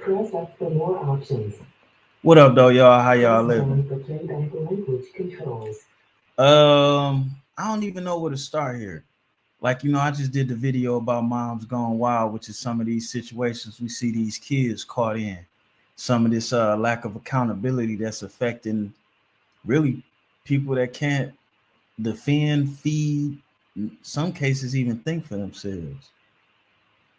Press F for more options. What up, though, y'all? How y'all living? For playback language controls. I don't even know where to start here. Like, I just did the video about moms gone wild, which is some of these situations we see these kids caught in. Some of this lack of accountability that's affecting really people that can't defend, feed, in some cases even think for themselves.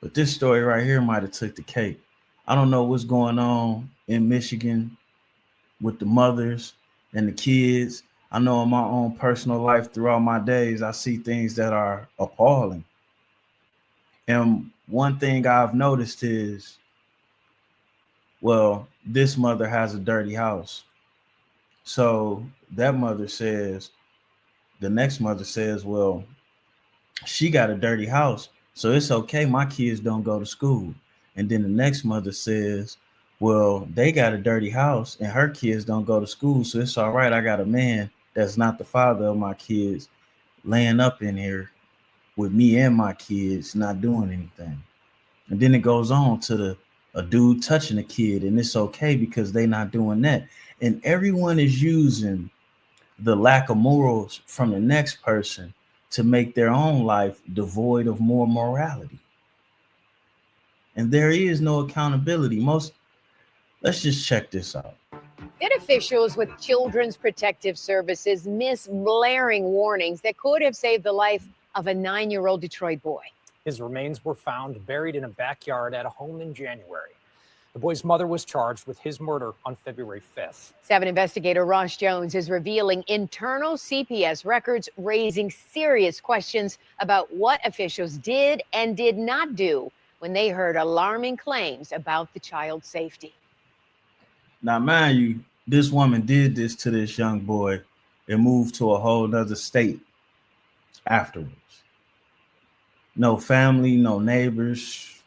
But this story right here might have took the cake. I don't know what's going on in Michigan with the mothers and the kids. I know in my own personal life throughout my days, I see things that are appalling. And one thing I've noticed is, well, this mother has a dirty house. So that mother says, the next mother says, well, she got a dirty house, so it's okay. My kids don't go to school. And then the next mother says, well, they got a dirty house and her kids don't go to school, so it's all right. I got a man that's not the father of my kids laying up in here with me and my kids not doing anything. And then it goes on to a dude touching a kid, and it's okay because they not doing that. And everyone is using the lack of morals from the next person to make their own life devoid of more morality. And there is no accountability. Let's just check this out. Then officials with Children's Protective Services miss blaring warnings that could have saved the life of a 9-year-old Detroit boy. His remains were found buried in a backyard at a home in January. The boy's mother was charged with his murder on February 5th. 7 investigator Ross Jones is revealing internal CPS records, raising serious questions about what officials did and did not do when they heard alarming claims about the child's safety. Now, mind you, this woman did this to this young boy and moved to a whole other state afterwards. No family, no neighbors,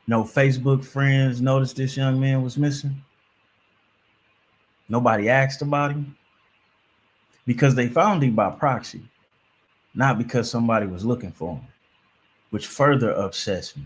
no Facebook friends noticed this young man was missing. Nobody asked about him because they found him by proxy, not because somebody was looking for him, which further upsets me.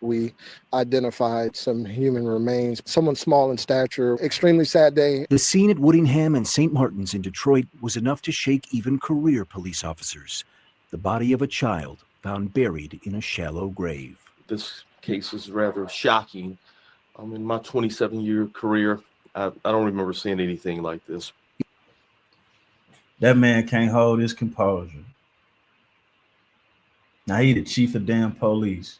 We identified some human remains, someone small in stature. Extremely sad day. The scene at Woodingham and St. Martin's in Detroit was enough to shake even career police officers. The body of a child found buried in a shallow grave. This case is rather shocking. In my 27-year career, I don't remember seeing anything like this. That man can't hold his composure. Now he the chief of damn police.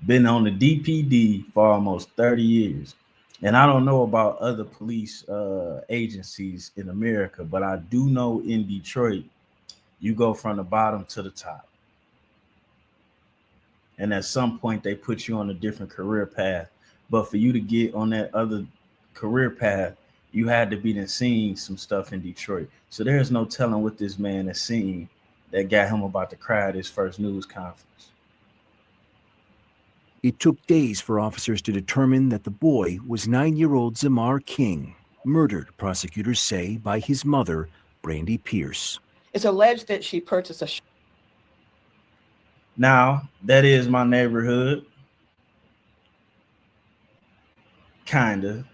Been on the DPD for almost 30 years. And I don't know about other police agencies in America, but I do know in Detroit, you go from the bottom to the top. And at some point, they put you on a different career path. But for you to get on that other career path, you had to be seeing some stuff in Detroit. So there's no telling what this man has seen that got him about to cry at his first news conference. It took days for officers to determine that the boy was 9-year-old Zamar King, murdered, prosecutors say, by his mother, Brandy Pierce. It's alleged that she purchased a... Now, that is my neighborhood. Kinda.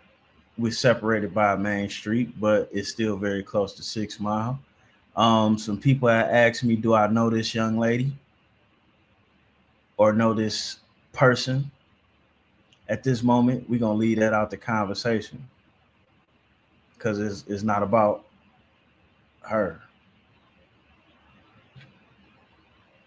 We're separated by a main street, but it's still very close to 6 Mile. Some people have asked me, do I know this young lady or know this person? At this moment, we're gonna leave that out the conversation because it's not about her.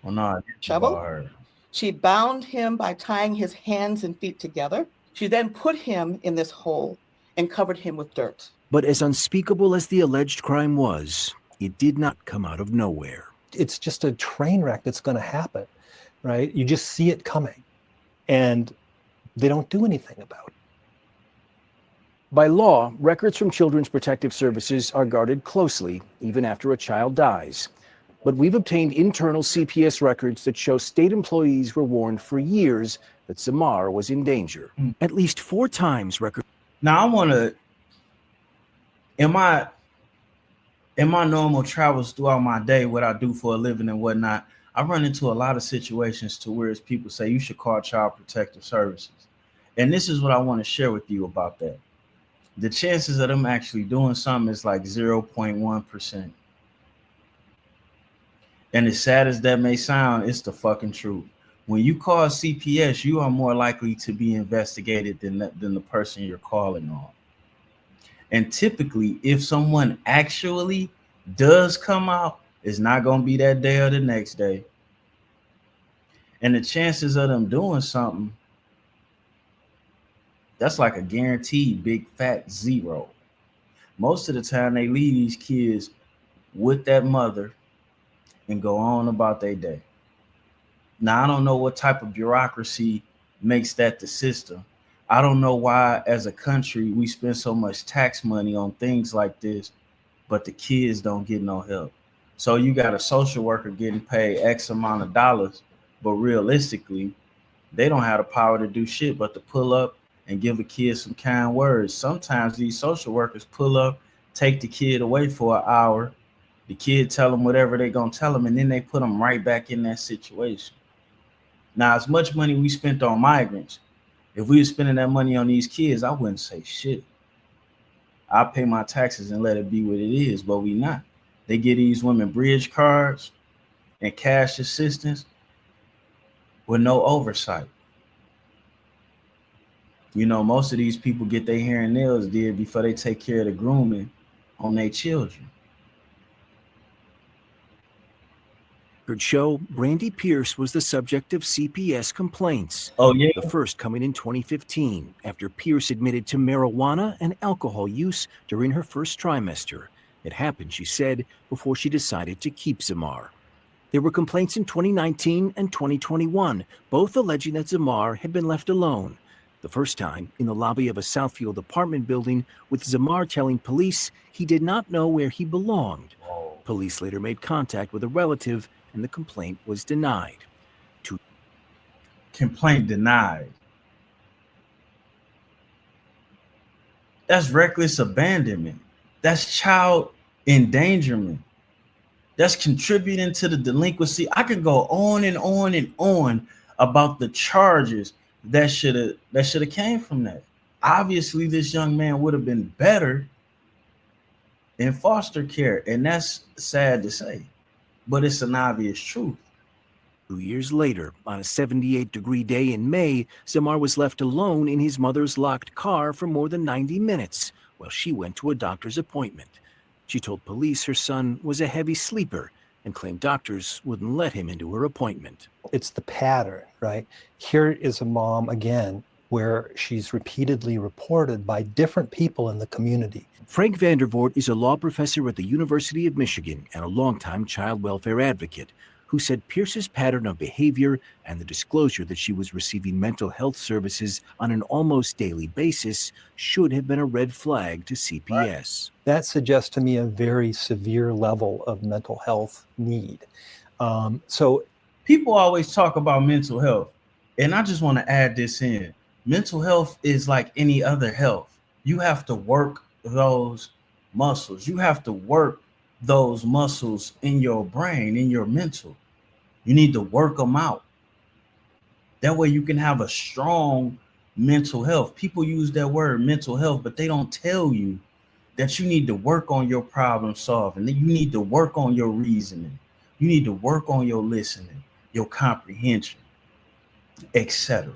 Well, no, it's about her. She bound him by tying his hands and feet together. She then put him in this hole and covered him with dirt. But as unspeakable as the alleged crime was, it did not come out of nowhere. It's just a train wreck that's going to happen, right? You just see it coming, and they don't do anything about it. By law, records from Children's Protective Services are guarded closely, even after a child dies. But we've obtained internal CPS records that show state employees were warned for years that Zamar was in danger. At least 4 times record. Now, I want to, in my normal travels throughout my day, what I do for a living and whatnot, I run into a lot of situations to where people say you should call Child Protective Services. And this is what I want to share with you about that. The chances of them actually doing something is like 0.1%. And as sad as that may sound, it's the fucking truth. When you call CPS, you are more likely to be investigated than the person you're calling on. And typically, if someone actually does come out, it's not going to be that day or the next day. And the chances of them doing something, that's like a guaranteed big fat zero. Most of the time, they leave these kids with that mother and go on about their day. Now, I don't know what type of bureaucracy makes that the system. I don't know why, as a country, we spend so much tax money on things like this, but the kids don't get no help. So you got a social worker getting paid X amount of dollars, but realistically, they don't have the power to do shit but to pull up and give a kid some kind words. Sometimes these social workers pull up, take the kid away for an hour, the kid tell them whatever they're going to tell them, and then they put them right back in that situation. Now, as much money we spent on migrants, if we were spending that money on these kids, I wouldn't say shit. I'll pay my taxes and let it be what it is, but we not. They give these women bridge cards and cash assistance with no oversight. You know, most of these people get their hair and nails did before they take care of the grooming on their children. Records show Brandy Pierce was the subject of CPS complaints. Oh, yeah. The first coming in 2015 after Pierce admitted to marijuana and alcohol use during her first trimester. It happened, she said, before she decided to keep Zamar. There were complaints in 2019 and 2021, both alleging that Zamar had been left alone. The first time in the lobby of a Southfield apartment building, with Zamar telling police he did not know where he belonged. Police later made contact with a relative, and the complaint was denied. Complaint denied. That's reckless abandonment. That's child endangerment. That's contributing to the delinquency. I could go on and on and on about the charges that should have came from that. Obviously, this young man would have been better in foster care, and that's sad to say, but it's an obvious truth. 2 years later, on a 78-degree day in May, Zamar was left alone in his mother's locked car for more than 90 minutes while she went to a doctor's appointment. She told police her son was a heavy sleeper and claimed doctors wouldn't let him into her appointment. It's the pattern, right? Here is a mom, again, where she's repeatedly reported by different people in the community. Frank Vandervoort is a law professor at the University of Michigan and a longtime child welfare advocate who said Pierce's pattern of behavior and the disclosure that she was receiving mental health services on an almost daily basis should have been a red flag to CPS. That suggests to me a very severe level of mental health need. So people always talk about mental health, and I just want to add this in. Mental health is like any other health. You have to work those muscles. You have to work those muscles in your brain, in your mental. You need to work them out. That way you can have a strong mental health. People use that word mental health, but they don't tell you that you need to work on your problem solving. That you need to work on your reasoning. You need to work on your listening, your comprehension, etc.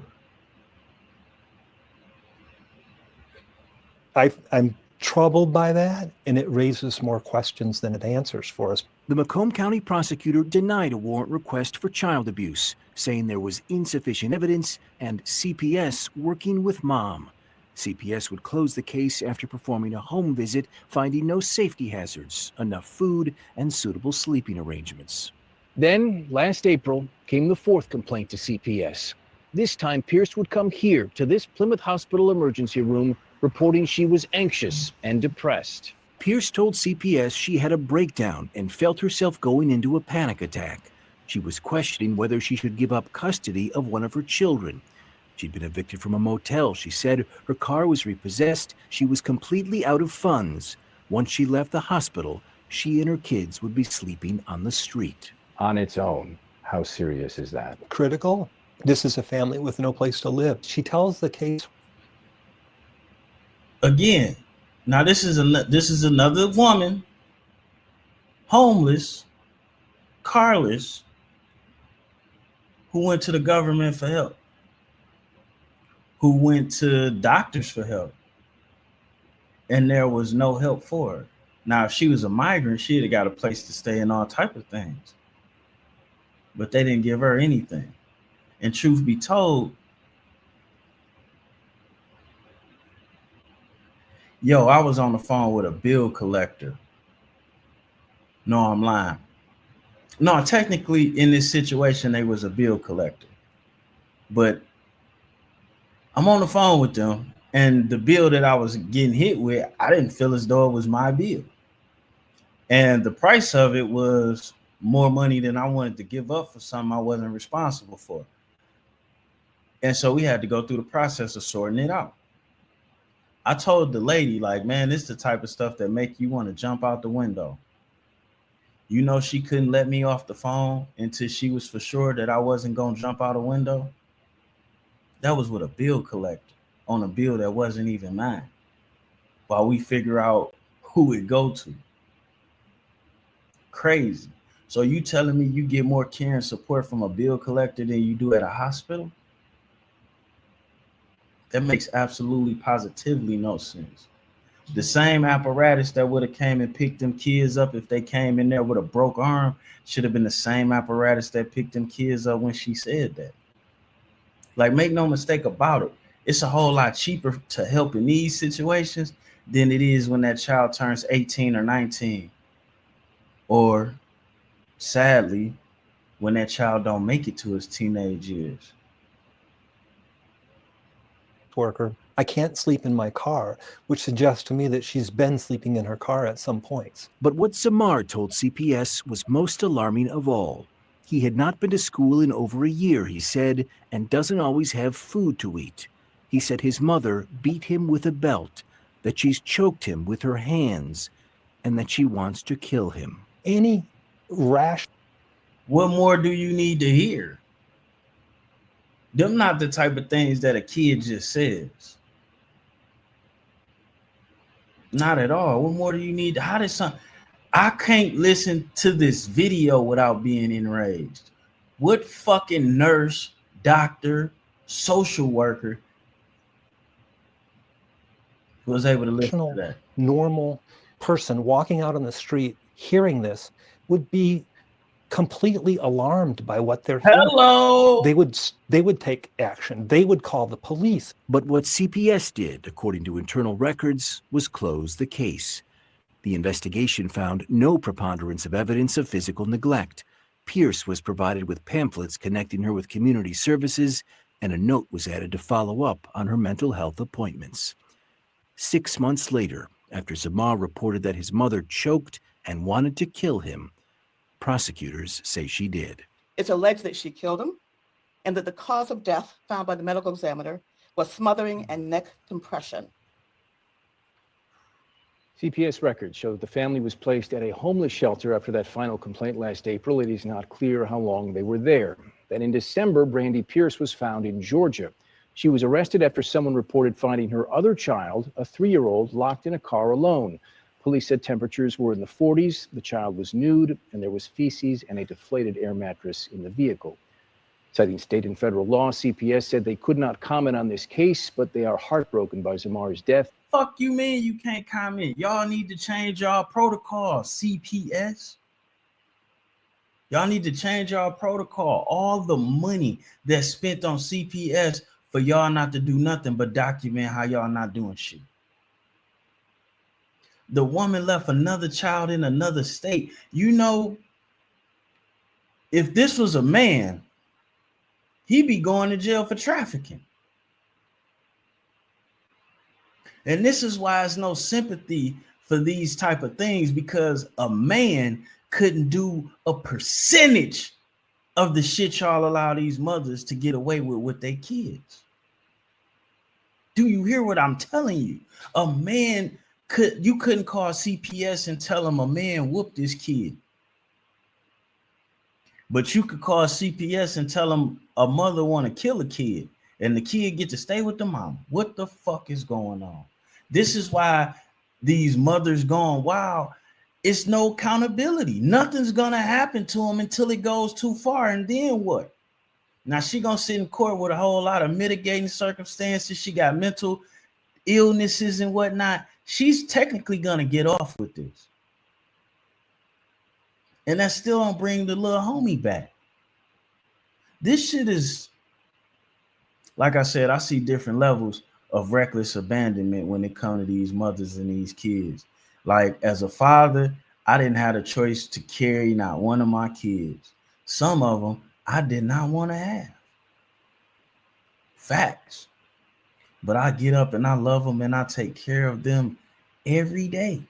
I'm troubled by that, and it raises more questions than it answers for us. The Macomb County prosecutor denied a warrant request for child abuse, saying there was insufficient evidence and CPS working with mom. CPS would close the case after performing a home visit, finding no safety hazards, enough food, and suitable sleeping arrangements. Then, last April, came the fourth complaint to CPS. This time, Pierce would come here to this Plymouth Hospital emergency room, reporting she was anxious and depressed. Pierce told CPS she had a breakdown and felt herself going into a panic attack. She was questioning whether she should give up custody of one of her children. She'd been evicted from a motel. She said her car was repossessed. She was completely out of funds. Once she left the hospital, she and her kids would be sleeping on the street. On its own, How serious is that? Critical. This is a family with no place to live. She tells the case Again, now this is another woman, homeless, carless, who went to the government for help, who went to doctors for help, and there was no help for her. Now, if she was a migrant, she'd have got a place to stay and all type of things, but they didn't give her anything. And truth be told, I was on the phone with a bill collector. No, I'm lying. No, technically in this situation, they was a bill collector, but I'm on the phone with them, and the bill that I was getting hit with, I didn't feel as though it was my bill. And the price of it was more money than I wanted to give up for something I wasn't responsible for. And so we had to go through the process of sorting it out. I told the lady, like, man, this is the type of stuff that make you want to jump out the window. She couldn't let me off the phone until she was for sure that I wasn't going to jump out a window. That was with a bill collector on a bill that wasn't even mine, while we figure out who it go to. Crazy. So you telling me you get more care and support from a bill collector than you do at a hospital? That makes absolutely positively no sense. The same apparatus that would have came and picked them kids up if they came in there with a broke arm should have been the same apparatus that picked them kids up when she said that. Like, make no mistake about it. It's a whole lot cheaper to help in these situations than it is when that child turns 18 or 19. Or, sadly, when that child don't make it to his teenage years. worker. I can't sleep in my car, which suggests to me that she's been sleeping in her car at some points. But what Samar told CPS was most alarming of all. He had not been to school in over a year, he said, and doesn't always have food to eat. He said his mother beat him with a belt, that she's choked him with her hands, and that she wants to kill him. Any rash. What more do you need to hear? Them not the type of things that a kid just says. Not at all. What more do you need? How did some? I can't listen to this video without being enraged. What fucking nurse, doctor, social worker was able to listen to that? Normal person walking out on the street hearing this would be completely alarmed by what they're hearing. Hello. They would take action. They would call the police. But what CPS did, according to internal records, was close the case. The investigation found no preponderance of evidence of physical neglect. Pierce was provided with pamphlets connecting her with community services, and a note was added to follow up on her mental health appointments. 6 months later, after Samar reported that his mother choked and wanted to kill him, prosecutors say she did. It's alleged that she killed him and that the cause of death found by the medical examiner was smothering and neck compression. CPS records show that the family was placed at a homeless shelter after that final complaint last April. It is not clear how long they were there. Then in December, Brandy Pierce was found in Georgia. She was arrested after someone reported finding her other child, a 3-year-old, locked in a car alone. Police said temperatures were in the 40s, the child was nude, and there was feces and a deflated air mattress in the vehicle. Citing state and federal law, CPS said they could not comment on this case, but they are heartbroken by Samar's death. Fuck you mean you can't comment? Y'all need to change y'all protocol, CPS. Y'all need to change y'all protocol. All the money that's spent on CPS for y'all not to do nothing but document how y'all not doing shit. The woman left another child in another state. You know, if this was a man, he'd be going to jail for trafficking. And this is why there's no sympathy for these type of things, because a man couldn't do a percentage of the shit y'all allow these mothers to get away with their kids. Do you hear what I'm telling you? A man you couldn't call CPS and tell him a man whooped his kid. But you could call CPS and tell them a mother want to kill a kid and the kid get to stay with the mom. What the fuck is going on? This is why these mothers going, wow, it's no accountability. Nothing's going to happen to them until it goes too far. And then what? Now she going to sit in court with a whole lot of mitigating circumstances. She got mental illnesses and whatnot. She's technically going to get off with this. And that still don't bring the little homie back. This shit is, like I said, I see different levels of reckless abandonment when it comes to these mothers and these kids. Like as a father, I didn't have a choice to carry not one of my kids. Some of them I did not want to have. Facts. But I get up and I love them and I take care of them every day.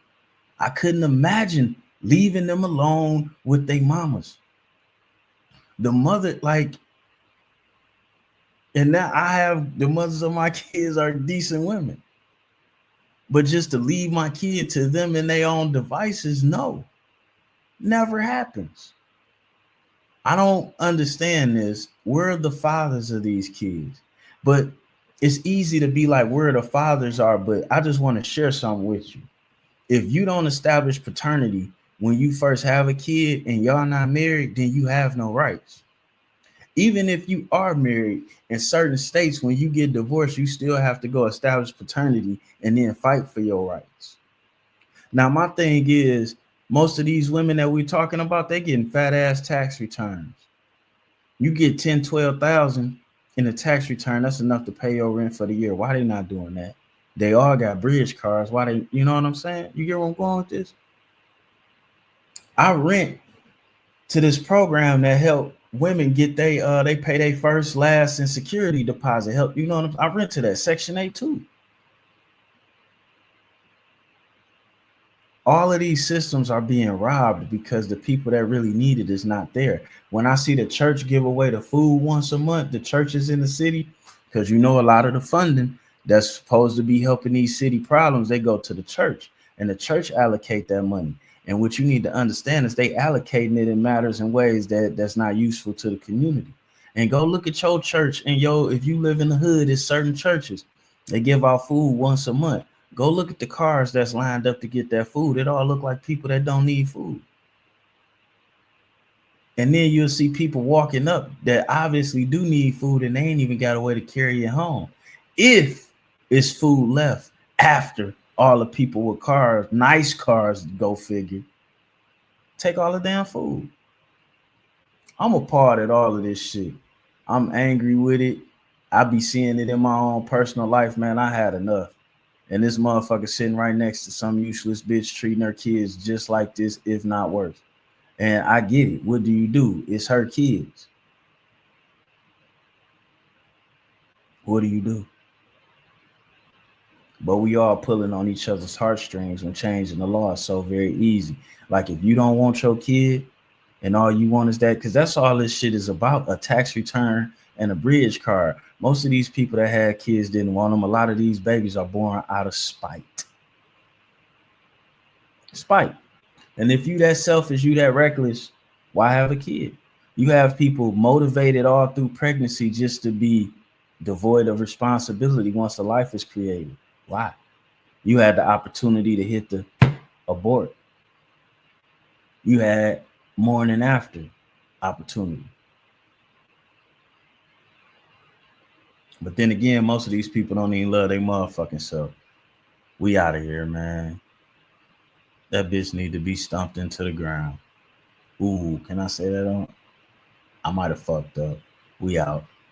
I couldn't imagine leaving them alone with their mamas. The mother, like, and now I have the mothers of my kids are decent women. But just to leave my kid to them in their own devices, no, never happens. I don't understand this. We're the fathers of these kids. But it's easy to be like, where the fathers are, but I just want to share something with you. If you don't establish paternity when you first have a kid and y'all not married, then you have no rights. Even if you are married, in certain states, when you get divorced, you still have to go establish paternity and then fight for your rights. Now, my thing is, most of these women that we're talking about, they getting fat ass tax returns. You get 10, 12,000 in a tax return. That's enough to pay your rent for the year. Why they not doing that? They all got bridge cards. Why they, you know what I'm saying? You get where I'm going with this? I rent to this program that help women get they pay their first, last, and security deposit. Help, you know what I rent to that Section 8 too. All of these systems are being robbed because the people that really need it is not there. When I see the church give away the food once a month, the churches in the city, because you know a lot of the funding that's supposed to be helping these city problems, they go to the church and the church allocate that money. And what you need to understand is they allocating it in matters and ways that's not useful to the community. And go look at your church and if you live in the hood, it's certain churches, they give out food once a month. Go look at the cars that's lined up to get that food. It all look like people that don't need food. And then you'll see people walking up that obviously do need food and they ain't even got a way to carry it home. If it's food left after all the people with cars, nice cars, go figure, take all the damn food. I'm appalled at all of this shit. I'm angry with it. I be seeing it in my own personal life, man. I had enough. And this motherfucker sitting right next to some useless bitch treating her kids just like this, if not worse. And I get it. What do? It's her kids. What do you do? But we all pulling on each other's heartstrings when changing the law is so very easy. Like if you don't want your kid and all you want is that, because that's all this shit is about, a tax return and a bridge card. Most of these people that had kids didn't want them. A lot of these babies are born out of spite. Spite. And if you that selfish, you that reckless, why have a kid? You have people motivated all through pregnancy just to be devoid of responsibility once a life is created. Why? You had the opportunity to hit the abort. You had morning after opportunity. But then again, most of these people don't even love their motherfucking self. We out of here, man. That bitch need to be stomped into the ground. Ooh, can I say that on? I might have fucked up. We out.